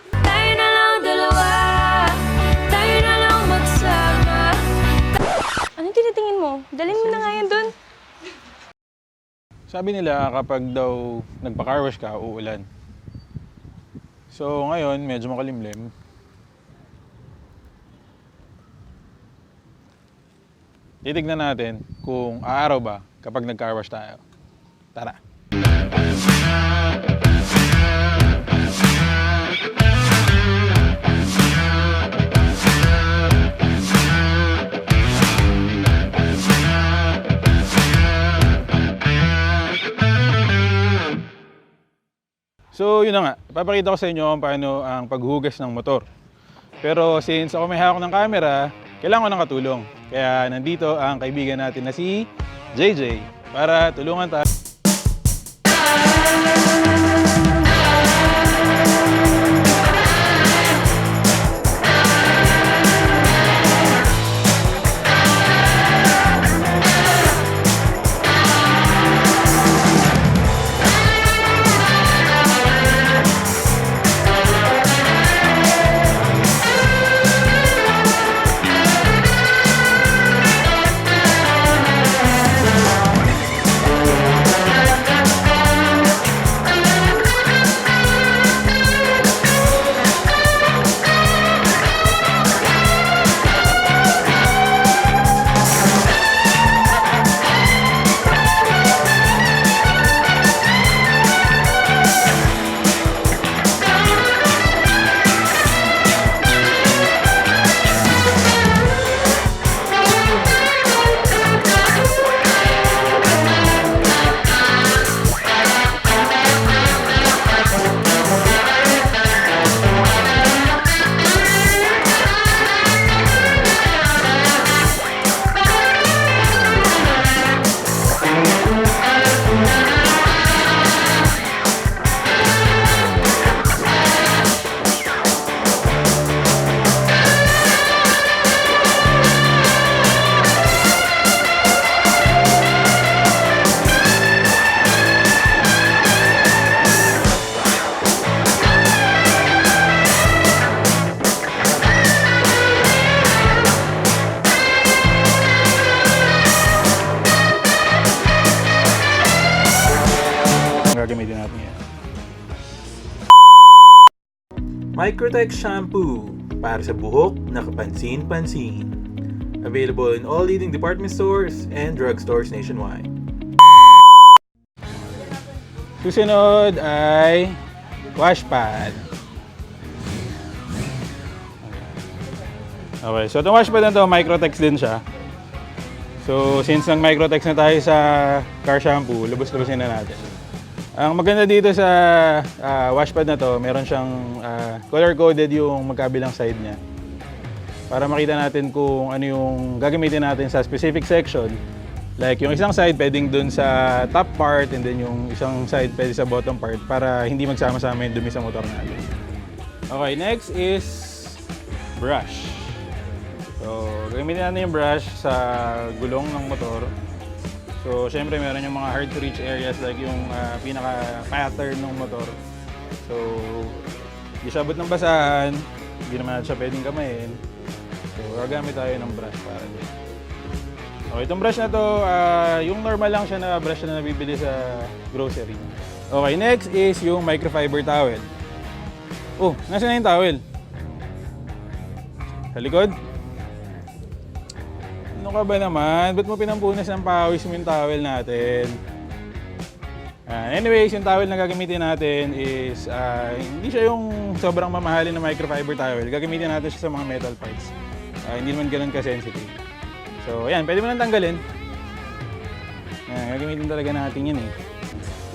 Tayo na lang dalawa, tayo na lang magsama. Anong tinitingin mo? Dalhin mo na nga yan dun. Sabi nila kapag daw nagpa-carwash ka, uulan. So ngayon, medyo makalimlim. Titignan natin kung aaraw ba kapag nag-carwash tayo. Tara! So yun na nga, ipapakita ko sa inyo paano ang paghugas ng motor. Pero since ako may hawak ng camera, kailangan ko ng katulong. Kaya nandito ang kaibigan natin na si JJ para tulungan tayo. Gagamitin natin yan. Microtex Shampoo para sa buhok na kapansin-pansin. Available in all leading department stores and drugstores nationwide. Susunod ay wash pad. Okay, so itong wash pad na to, Microtex din siya. So since nag-Microtex na tayo sa car shampoo, lubos-lubosin na natin. Ang maganda dito sa washpad na to, meron siyang color-coded yung magkabilang side niya. Para makita natin kung ano yung gagamitin natin sa specific section. Like yung isang side pwedeng dun sa top part and then yung isang side pwede sa bottom part para hindi magsama-sama yung dumi sa motor natin. Okay, next is brush. So, gagamitin natin yung brush sa gulong ng motor. So, syempre meron yung mga hard to reach areas like yung pinaka-pattern ng motor. So, hindi siya abot ng basahan, hindi naman natin siya pwedeng kamayin. So, gagamit tayo ng brush para dito. Okay, itong brush na to, yung normal lang siya na brush na nabibili sa grocery. Okay, next is yung microfiber towel. Oh, nasa na yung towel? Sa likod? Ano ka ba naman? Ba't mo pinampunas ng pawis mo yung towel natin? Anyways, yung towel na gagamitin natin is hindi siya yung sobrang mamahalin na microfiber towel. Gagamitin natin siya sa mga metal parts. Hindi naman ganun ka-sensitive. So, ayan, pwede mo lang tanggalin. Gagamitin talaga natin yun eh.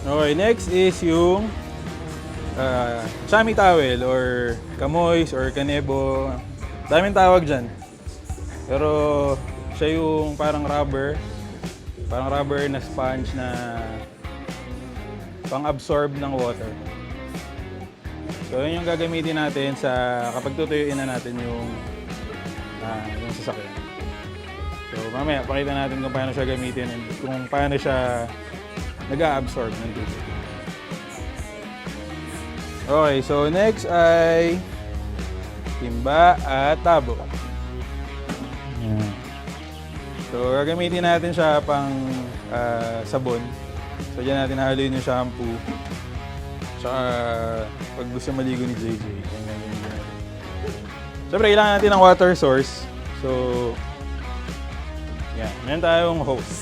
Okay, next is yung chami towel or kamoys or kanebo. Daming tawag dyan. Pero siya yung parang rubber na sponge na pang-absorb ng water. So yun yung gagamitin natin sa kapag tutuyuin na natin yung sasakyan. So mamaya pakita natin kung paano siya gamitin and kung paano siya nag-a-absorb ng tubig. Okay, so next ay timba at tabo. Yan. So gagamitin natin siya pang sabon. So dyan natin haluin yung shampoo. Tsaka pag gusto maligo ni JJ. Siyempre kailangan natin ng water source. So yan, meron tayong hose.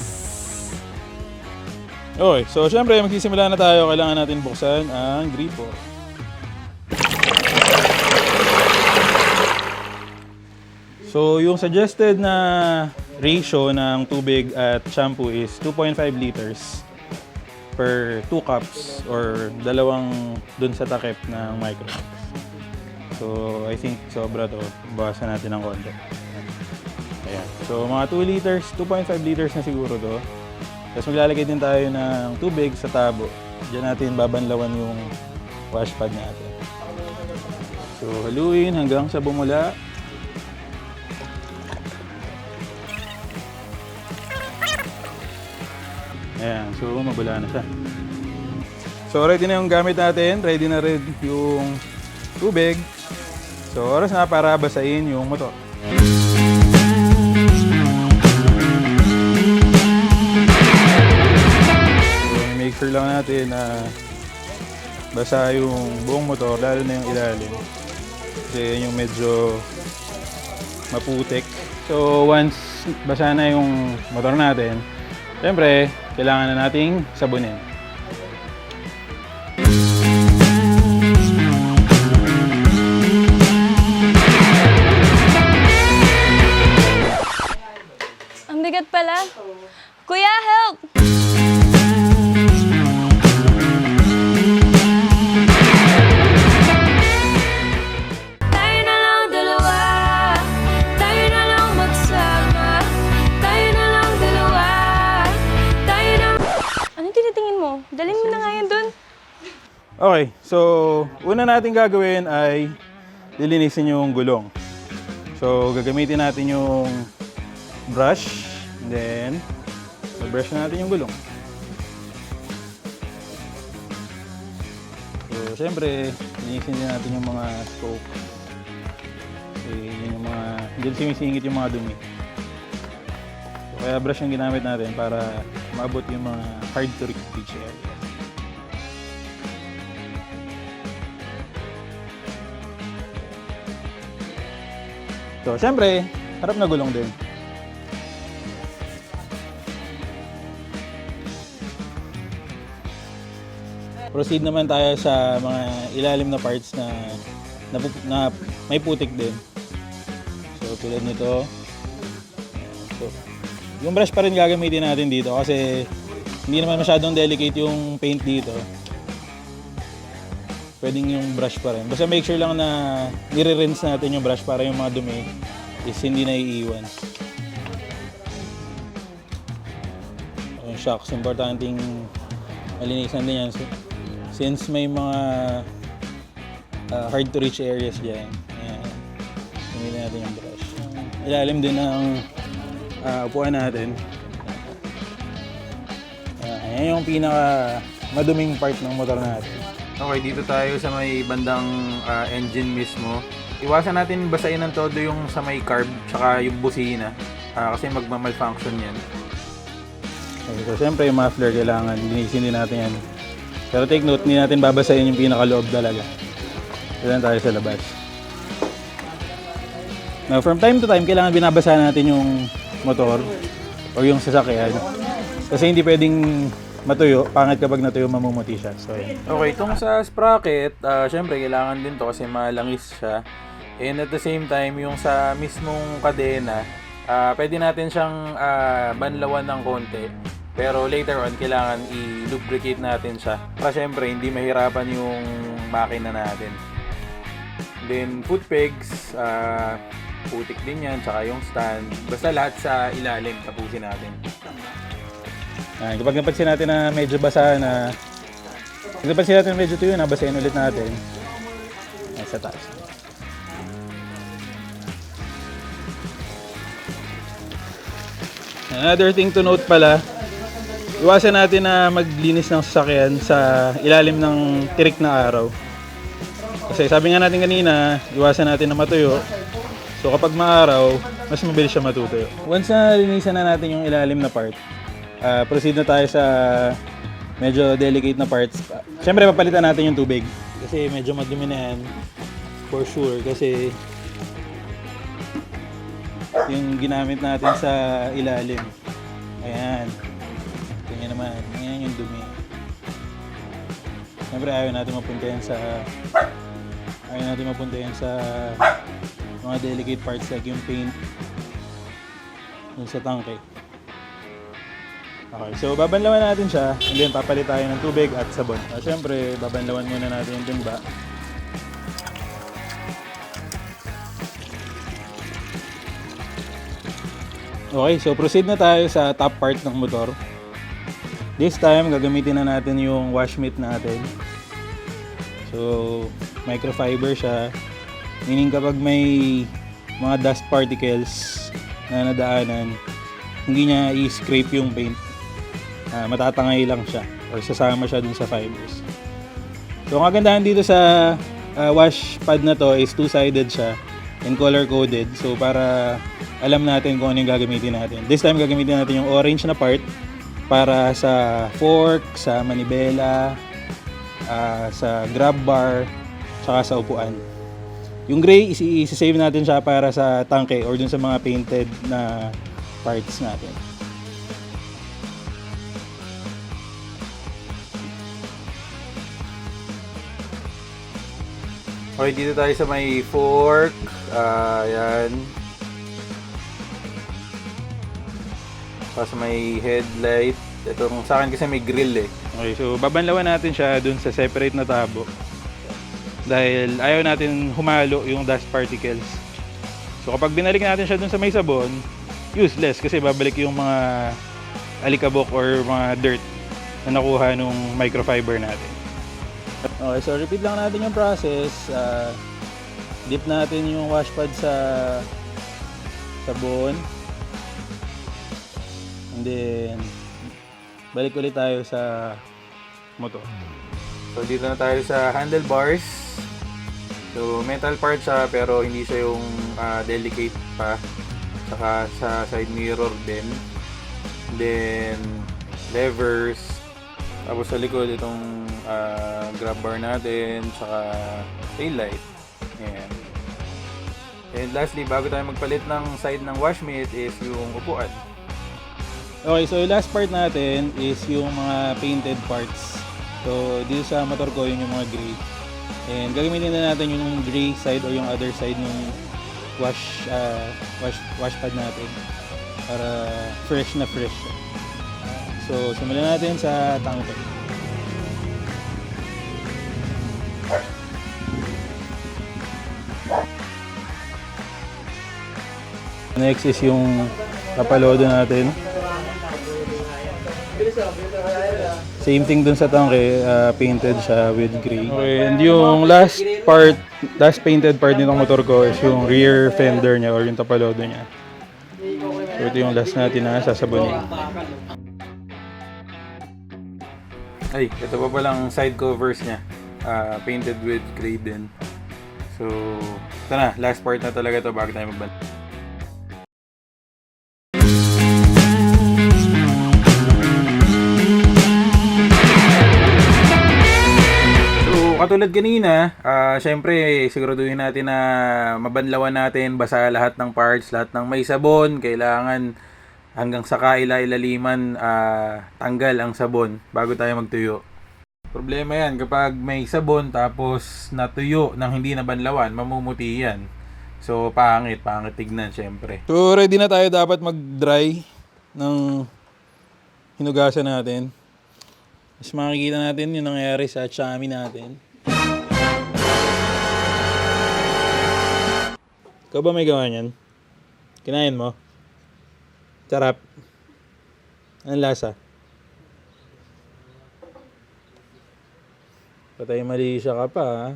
Okay, so siyempre magsisimula na tayo. Kailangan natin buksan ang gripo. So yung suggested na ratio ng tubig at shampoo is 2.5 liters per 2 cups or dalawang dun sa takip ng micro. So I think sobra to. Bawasan natin ng konti. Ayan. So mga 2 liters, 2.5 liters na siguro to. Tapos maglalagay din tayo ng tubig sa tabo. Diyan natin babanlawan yung wash pad natin. So haluin hanggang sa bumula. Ayan, so mabula na siya. So ready na yung gamit natin, ready na rin yung tubig. So oras na para basahin yung motor. So make sure lang natin na basa yung buong motor, lalo na yung ilalim. Kasi yun yung medyo maputik. So once basa na yung motor natin, siyempre, kailangan na nating sabunin. Ang bigat pala. Kuya, help! Tayo na lang dalawa. Tayo na lang magsama. Tayo na lang dalawa. Tayo na... Anong tinitingin mo? Dalhin mo na nga yan dun. Okay, so una natin gagawin ay lilinisin yung gulong. So gagamitin natin yung brush, then brush na natin yung gulong. So syempre, linisin din natin yung mga spoke. Kasi yun yung mga, dyan sumisingit yung mga dumi. So, kaya brush yung ginamit natin para maabot yung mga hard to reach area. So, syempre, harap na gulong din. Proceed naman tayo sa mga ilalim na parts na may putik din. So, tulad nito. So, yung brush pa rin gagamitin natin dito kasi hindi naman masyadong delicate yung paint dito. Pwedeng yung brush pa rin. Basta make sure lang na nire-rinse natin yung brush para yung mga dumi is hindi na iiwan. Yung shocks, importanteng malinisan din yan. Since may mga hard to reach areas dyan, gamitin natin yung brush. Ilalim din ng upuan natin. Ayan yung pinaka maduming part ng motor natin. Okay, dito tayo sa may bandang engine mismo. Iwasan natin basahin ng todo yung sa may carb tsaka yung busina kasi magma-malfunction yan. Okay, so syempre yung muffler kailangan linisin din natin yan. Pero take note, hindi natin babasahin yung pinakaloob talaga. Kailan tayo sa labas. Now, from time to time, kailangan binabasa natin yung motor o yung sasakyan. Kasi hindi pwedeng matuyo, pangit kapag natuyo, mamumuti siya. So, yeah. Okay, itong sa sprocket, syempre kailangan din to kasi malangis siya. And at the same time, yung sa mismong kadena, pwede natin siyang banlawan ng konti. Pero later on, kailangan i-lubricate natin siya. Para syempre, hindi mahirapan yung makina natin. Then, foot pegs, putik din yan, tsaka yung stand. Basta lahat sa ilalim, tapusin natin. Kapag napansin natin na medyo basa na, kapag napansin natin na medyo tuyo na, basahin ulit natin. Sa taas. Another thing to note pala, iwasan natin na maglinis ng sasakyan sa ilalim ng tirik na araw. Kasi sabi nga natin kanina, iwasan natin na matuyo. So kapag maaraw, mas mabilis siya matutuyo. Once na linisan na natin yung ilalim na part, proceed na tayo sa medyo delicate na parts. Siyempre papalitan natin yung tubig kasi medyo madumi na yan. For sure, kasi yung ginamit natin sa ilalim. Ayan. Tingnan naman. Ayan yung dumi. Siyempre ayaw natin mapunta yan sa mga delicate parts like yung paint yung sa tangke. Okay, so babanlawan natin siya and then papalit tayo ng tubig at sabon. Siyempre, babanlawan muna natin yung timba. Okay, so proceed na tayo sa top part ng motor. This time, gagamitin na natin yung wash mitt natin. So, microfiber siya. Meaning kapag may mga dust particles na nadaanan, hindi niya i-scrape yung paint. Matatangay lang siya or sasama siya dun sa fibers. So, ang kagandahan dito sa wash pad na to is two-sided siya and color-coded. So, para alam natin kung ano yung gagamitin natin. This time, gagamitin natin yung orange na part para sa fork, sa manibela, sa grab bar, saka sa upuan. Yung gray, isi-save natin siya para sa tangke or dun sa mga painted na parts natin. Okay, dito tayo sa may fork. Ayan. Sa may headlight. Ito sa akin kasi may grill eh. Okay, so babanlawan natin siya dun sa separate na tabo. Dahil ayaw natin humalo yung dust particles. So kapag binalik natin siya dun sa may sabon, useless kasi babalik yung mga alikabok or mga dirt na nakuha nung microfiber natin. Okay, so repeat lang natin yung process. Dip natin yung wash pad sa sabon. And then, balik ulit tayo sa motor. So, dito na tayo sa handlebars. So, metal part siya pero hindi siya yung delicate pa. Saka sa side mirror din. And then, levers. Tapos sa likod itong grab bar natin. Saka tail light. Ayan. And lastly, bago tayo magpalit ng side ng wash mitt is yung upuan. Okay, so yung last part natin is yung mga painted parts. So, dito sa motor ko, yun yung mga gray. And gagamitin na natin yung gray side or yung other side ng wash pad natin para fresh na fresh. So, simulan natin sa tangke. Next is yung kapalodo natin. Same thing dun sa tangke, painted siya with gray. Okay, and yung last painted part nitong motor ko is yung rear fender niya or yung tapalodo niya. So ito yung last natin na sasabunin. Ay, ito pa palang side covers niya. Painted with gray din. So, ito na, last part na talaga to bago tayo magbalik. Katulad kanina, syempre siguraduhin natin na mabanlawan natin, basa lahat ng parts, lahat ng may sabon, kailangan hanggang sa kaila-ilaliman tanggal ang sabon bago tayo magtuyo. Problema yan, kapag may sabon tapos natuyo nang hindi nabanlawan, mamumuti yan. So pangit tignan syempre. So ready na tayo dapat mag-dry ng hinugasan natin. Mas makikita natin yung nangyayari sa chami natin. Ikaw ba may gawa niyan? Kinain mo? Sarap. Anong lasa? Patay mali siya ka pa, ha?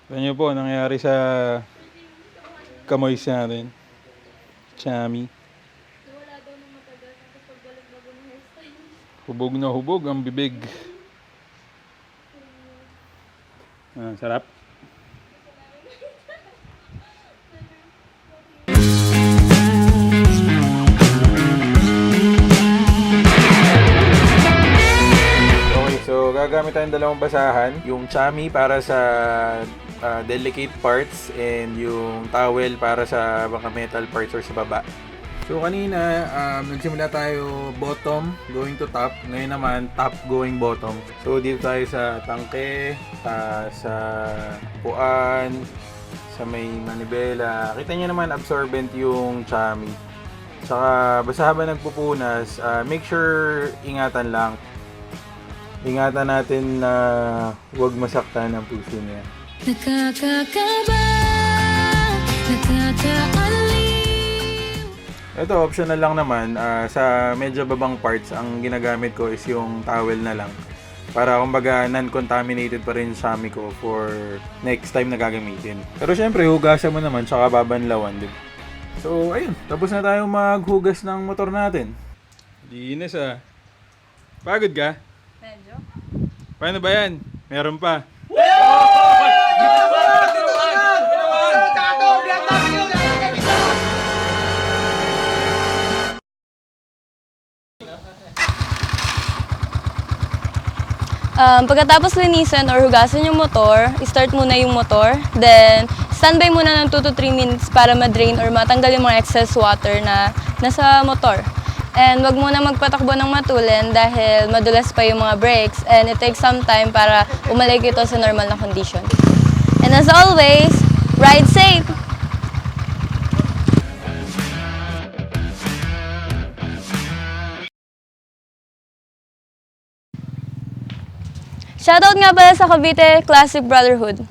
Tignan niyo po, nangyayari sa kamoys natin. Chami. Hubog na hubog ang bibig. Sarap. gagamit tayong dalawang basahan. Yung chami para sa delicate parts and yung towel para sa mga metal parts or sa baba. So kanina, nagsimula tayo bottom going to top. Ngayon naman, top going bottom. So dito tayo sa tangke, sa puan, sa may manibela. Kita niyo naman absorbent yung chami. Saka basta habang nagpupunas, make sure ingatan lang. Ingatan natin na huwag masaktan ang puso niya. Nakakakaba, nakakaaliw. Ito, optional lang naman. Sa medyo babang parts, ang ginagamit ko is yung towel na lang. Para kumbaga non-contaminated pa rin sa chami ko for next time na gagamitin. Pero syempre, hugasan mo naman tsaka babanlawan, diba? So, ayun. Tapos na tayo maghugas ng motor natin. Linis ah. Pagod ka? Medyo. Paano ba yan? Meron pa. Pagkatapos linisan or hugasan yung motor, start muna yung motor. Then, standby muna ng 2 to 3 minutes para ma-drain or matanggal yung mga excess water na nasa motor. And wag muna magpatakbo ng matulin dahil madulas pa yung mga brakes and it takes some time para umalik ito sa normal na condition. And as always, ride safe! Shoutout nga pala sa Cavite Classic Brotherhood.